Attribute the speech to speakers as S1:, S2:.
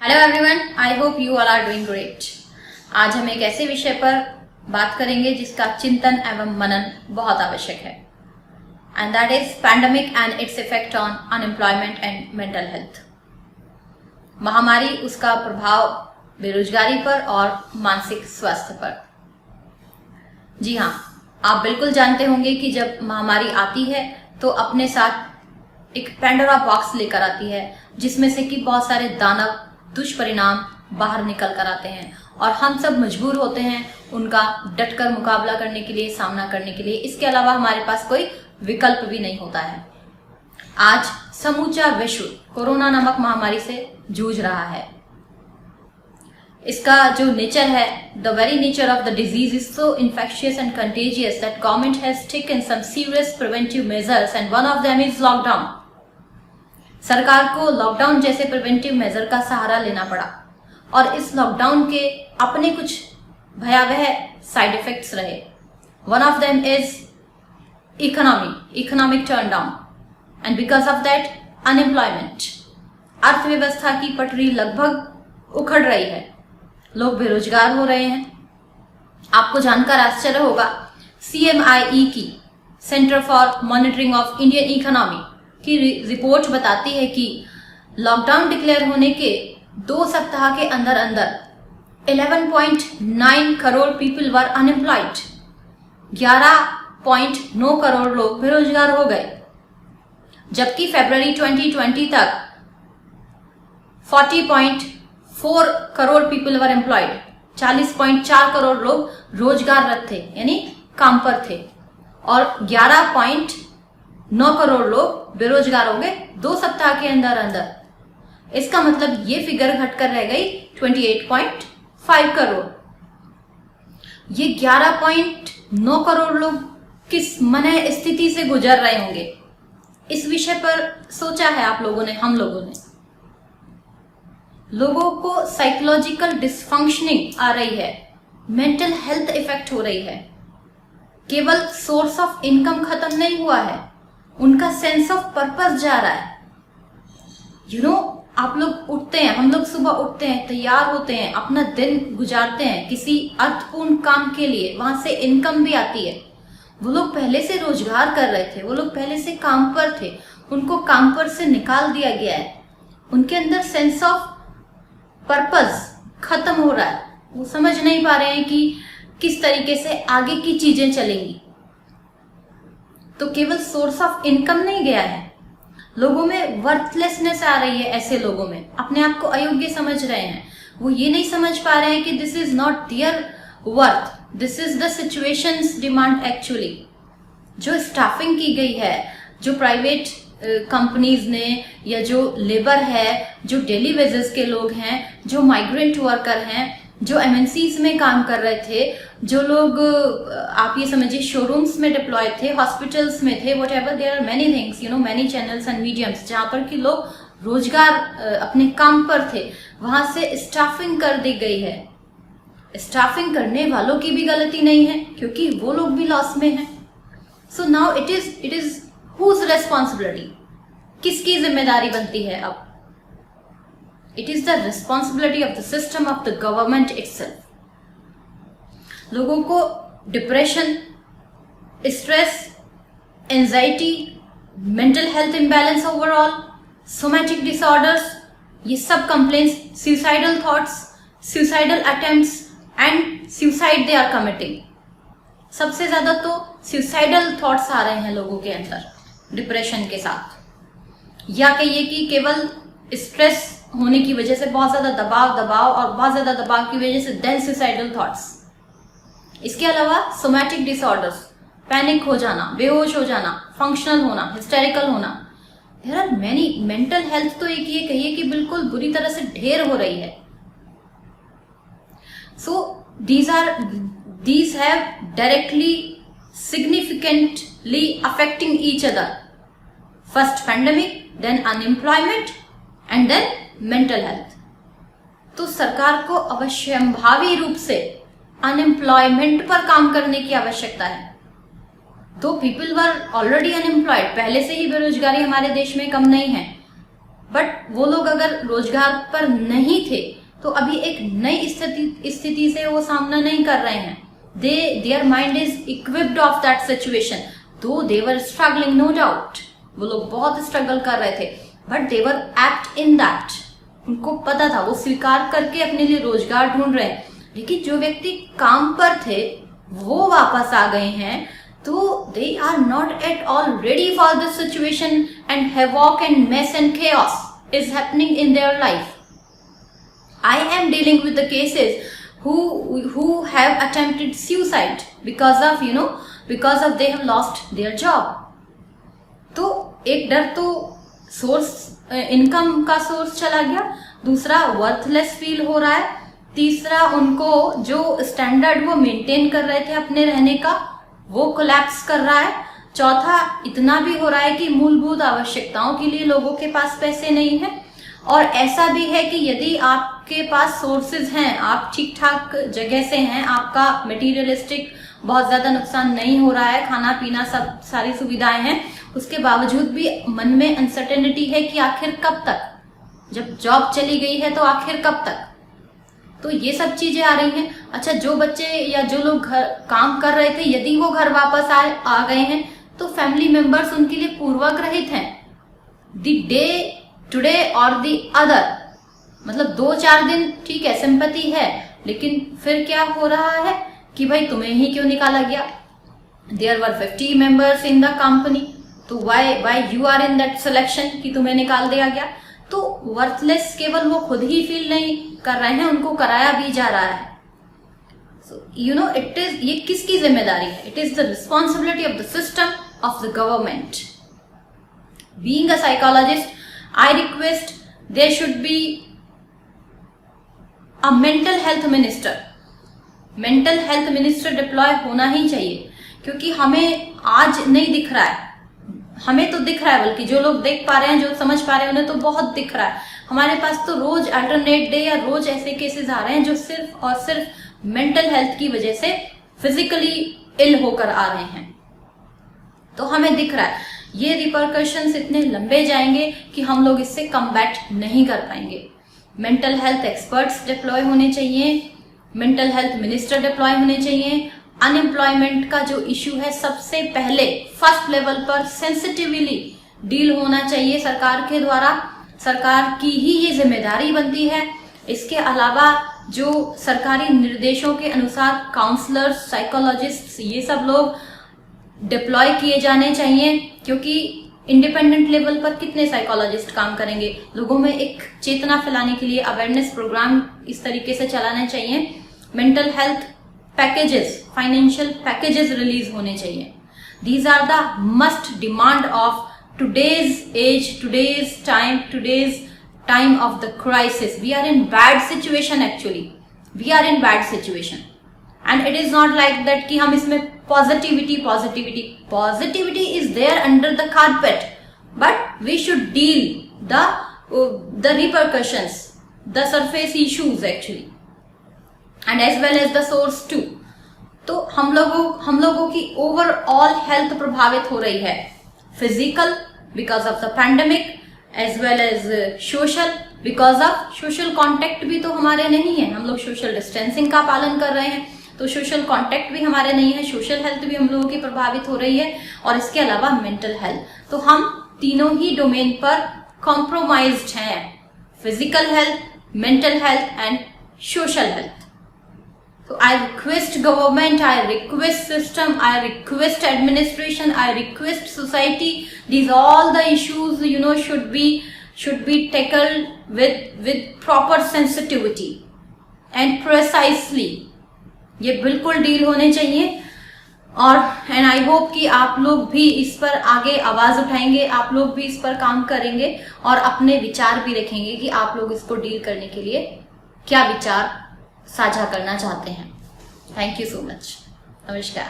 S1: Hello everyone, I hope you all are doing great. आज हम एक ऐसे विषय पर बात करेंगे जिसका चिंतन एवं मनन बहुत आवश्यक है, and that is pandemic and its effect on unemployment and mental health. महामारी, उसका प्रभाव बेरोजगारी पर और मानसिक स्वास्थ्य पर। जी हाँ, आप बिल्कुल जानते होंगे कि जब महामारी आती है तो अपने साथ एक पैंडोरा बॉक्स लेकर आती है, जिसमें से कि बहुत सारे दानव दुष्परिणाम बाहर निकल कर आते हैं और हम सब मजबूर होते हैं उनका डटकर मुकाबला करने के लिए, सामना करने के लिए। इसके अलावा हमारे पास कोई विकल्प भी नहीं होता है। आज समूचा विश्व कोरोना नामक महामारी से जूझ रहा है। इसका जो नेचर है, the very nature of the disease is so infectious and contagious that government has taken some serious preventive measures and one of them is lockdown. सरकार को लॉकडाउन जैसे प्रिवेंटिव मेजर का सहारा लेना पड़ा और इस लॉकडाउन के अपने कुछ भयावह साइड इफेक्ट्स रहे। One of them is economic turn down and because of that unemployment. अर्थव्यवस्था की पटरी लगभग उखड़ रही है, लोग बेरोजगार हो रहे हैं। आपको जानकर आश्चर्य होगा, CMIE की centre for monitoring of Indian economy की रिपोर्ट बताती है कि लॉकडाउन डिक्लेयर होने के 2 सप्ताह के अंदर अंदर 11.9 crore people were unemployed. 11.9 crore लोग बेरोजगार हो गए, जबकि फरवरी 2020 तक 40.4 crore people were employed. 40.4 crore लोग रोजगाररत थे, यानी काम पर थे, और 11.9 करोड़ लोग बेरोजगार हो गए 2 सप्ताह के अंदर अंदर। इसका मतलब ये फिगर घटकर रह गई 28.5 करोड़। ये 11.9 करोड़ लोग किस मन स्थिति से गुजर रहे होंगे, इस विषय पर सोचा है आप लोगों ने, हम लोगों ने। लोगों को साइकोलॉजिकल डिसफंक्शनिंग आ रही है, मेंटल हेल्थ इफेक्ट हो रही है। केवल सोर्स ऑफ इनकम खत्म नहीं हुआ है, उनका सेंस ऑफ पर्पस जा रहा है। आप लोग उठते हैं, हम लोग सुबह उठते हैं, तैयार होते हैं, अपना दिन गुजारते हैं किसी अर्थपूर्ण काम के लिए, वहां से इनकम भी आती है। वो लोग पहले से रोजगार कर रहे थे, वो लोग पहले से काम पर थे, उनको काम पर से निकाल दिया गया है। उनके अंदर सेंस ऑफ पर्पस खत्म हो रहा है। वो समझ नहीं पा रहे हैं कि किस तरीके से आगे की चीजें चलेंगी। तो केवल सोर्स ऑफ इनकम नहीं गया है, लोगों में वर्थलेसनेस आ रही है। ऐसे लोगों में अपने आप को अयोग्य समझ रहे हैं। वो ये नहीं समझ पा रहे हैं कि this is not there worth, this is the situations demand actually. जो स्टाफिंग की गई है, जो प्राइवेट कंपनीज ने, या जो लेबर है, जो डेली वेजेस के लोग हैं, जो माइग्रेंट वर्कर हैं, जो MNCs में काम कर रहे थे, जो लोग आप ये समझिए शोरूम्स में डिप्लॉय थे, हॉस्पिटल्स में थे, whatever, there are many things, many channels and mediums जहां पर कि लोग रोजगार अपने काम पर थे, वहां से स्टाफिंग कर दी गई है। स्टाफिंग करने वालों की भी गलती नहीं है, क्योंकि वो लोग भी लॉस में हैं। So now it is whose responsibility, किसकी जिम्मेदारी बनती है अब? It is the responsibility of the system of the government itself. लोगों को depression, stress, anxiety, mental health imbalance overall, somatic disorders, ये सब complaints, suicidal thoughts, suicidal attempts and suicide they are committing. सबसे ज्यादा तो सुसाइडल थॉट्स आ रहे हैं लोगों के अंदर डिप्रेशन के साथ, या कहिए कि केवल स्ट्रेस होने की वजह से बहुत ज्यादा दबाव और बहुत ज्यादा दबाव की वजह से देन सुसाइडल थॉट्स। इसके अलावा सोमैटिक डिसऑर्डर्स, पैनिक हो जाना, बेहोश हो जाना, फंक्शनल होना, हिस्टेरिकल होना। There are many. Mental health तो एक ये कहिए कि बिल्कुल बुरी तरह से ढेर हो रही है। सो these have directly significantly affecting each other. First pandemic, then unemployment and then mental health. तो सरकार को अवश्यंभावी रूप से अनएम्प्लॉयमेंट पर काम करने की आवश्यकता है। दो पीपल वर ऑलरेडी अनएम्प्लॉयड, पहले से ही बेरोजगारी हमारे देश में कम नहीं है, बट वो लोग अगर रोजगार पर नहीं थे तो अभी एक नई स्थिति से वो सामना नहीं कर रहे हैं. Their mind is equipped of that situation, दो दे वर स्ट्रगलिंग, नो डाउट. वो लोग बहुत स्ट्रगल कर रहे थे, but they were act in that. उनको पता था, वो स्वीकार करके अपने लिए रोजगार ढूंढ रहे हैं. लेकिन जो व्यक्ति काम पर थे वो वापस आ गए हैं, तो they are not at all ready for this situation, and havoc and mess and chaos is happening in their life. I am dealing with the cases who have attempted suicide because of they have lost their job. तो एक डर तो source, income का source चला गया, दूसरा worthless feel हो रहा है, तीसरा उनको जो स्टैंडर्ड वो मेंटेन कर रहे थे अपने रहने का वो कोलैप्स कर रहा है, चौथा इतना भी हो रहा है कि मूलभूत आवश्यकताओं के लिए लोगों के पास पैसे नहीं है. और ऐसा भी है कि यदि आपके पास सोर्सेज हैं, आप ठीक ठाक जगह से हैं, आपका मटेरियलिस्टिक बहुत ज्यादा नुकसान नहीं हो रहा है, खाना पीना सब सारी सुविधाएं हैं, उसके बावजूद भी मन में अनसर्टेनिटी है कि आखिर कब तक, जब जॉब चली गई है तो आखिर कब तक. तो ये सब चीजें आ रही हैं. अच्छा, जो बच्चे या जो लोग घर काम कर रहे थे, यदि वो घर वापस आ गए हैं तो फैमिली मेंबर्स उनके लिए पूर्वग्रहित हैं. द डे टुडे और द अदर, मतलब 2-4 दिन ठीक है, सिंपैथी है, लेकिन फिर क्या हो रहा है कि भाई तुम्हें ही क्यों निकाला गया. There were 50 members in the company, तो why you are in that selection कि तुम्हें निकाल दिया गया. तो वर्थलेस केवल वो खुद ही फील नहीं कर रहे हैं, उनको कराया भी जा रहा है. इट इज, ये किसकी जिम्मेदारी है? It is the responsibility of the system, of the government. Being a psychologist, I request there should be a mental health minister. Mental health minister deploy होना ही चाहिए, क्योंकि हमें आज नहीं दिख रहा है, हमें तो दिख रहा है, बल्कि जो लोग देख पा रहे हैं, जो समझ पा रहे हैं, उन्हें तो बहुत दिख रहा है. हमारे पास तो रोज अल्टरनेट डे या रोज ऐसे केसेस आ रहे हैं जो सिर्फ और सिर्फ मेंटल हेल्थ की वजह से फिजिकली इल होकर आ रहे हैं. तो हमें दिख रहा है ये रिपरकशंस इतने लंबे जाएंगे कि हम लोग इससे कम्बैट नहीं कर पाएंगे. मेंटल हेल्थ एक्सपर्ट्स डिप्लॉय होने चाहिए, मेंटल हेल्थ मिनिस्टर डिप्लॉय होने चाहिए. अनएम्प्लॉयमेंट का जो इश्यू है, सबसे पहले फर्स्ट लेवल पर सेंसिटिवली डील होना चाहिए सरकार के द्वारा. सरकार की ही ये जिम्मेदारी बनती है. इसके अलावा जो सरकारी निर्देशों के अनुसार काउंसलर्स, साइकोलॉजिस्ट, ये सब लोग डिप्लॉय किए जाने चाहिए, क्योंकि इंडिपेंडेंट लेवल पर कितने साइकोलॉजिस्ट काम करेंगे. लोगों में एक चेतना फैलाने के लिए अवेयरनेस प्रोग्राम इस तरीके से चलाने चाहिए. Mental health packages, financial packages release होने चाहिए. These are the must demand of today's age, today's time of the crisis. We are in bad situation actually. We are in bad situation. And it is not like that कि हम इसमें positivity is there under the carpet. But we should deal the repercussions, the surface issues actually. And as well as the source too. तो हम लोगों की overall health प्रभावित हो रही है. Physical because of the pandemic, as well as social because of social contact भी तो हमारे नहीं है. हम लोग सोशल डिस्टेंसिंग का पालन कर रहे हैं, तो सोशल कॉन्टेक्ट भी हमारे नहीं है. सोशल हेल्थ भी हम लोगों की प्रभावित हो रही है, और इसके अलावा मेंटल हेल्थ. तो हम तीनों ही डोमेन पर कॉम्प्रोमाइज्ड हैं. Physical health, mental health and social health. So I request government, I request system, I request administration, I request society. These all the issues should be tackled with proper sensitivity and precisely. ये बिल्कुल deal होने चाहिए. और and I hope कि आप लोग भी इस पर आगे आवाज उठाएंगे, आप लोग भी इस पर काम करेंगे और अपने विचार भी रखेंगे कि आप लोग इसको डील करने के लिए क्या विचार साझा करना चाहते हैं. Thank you so much. नमस्कार.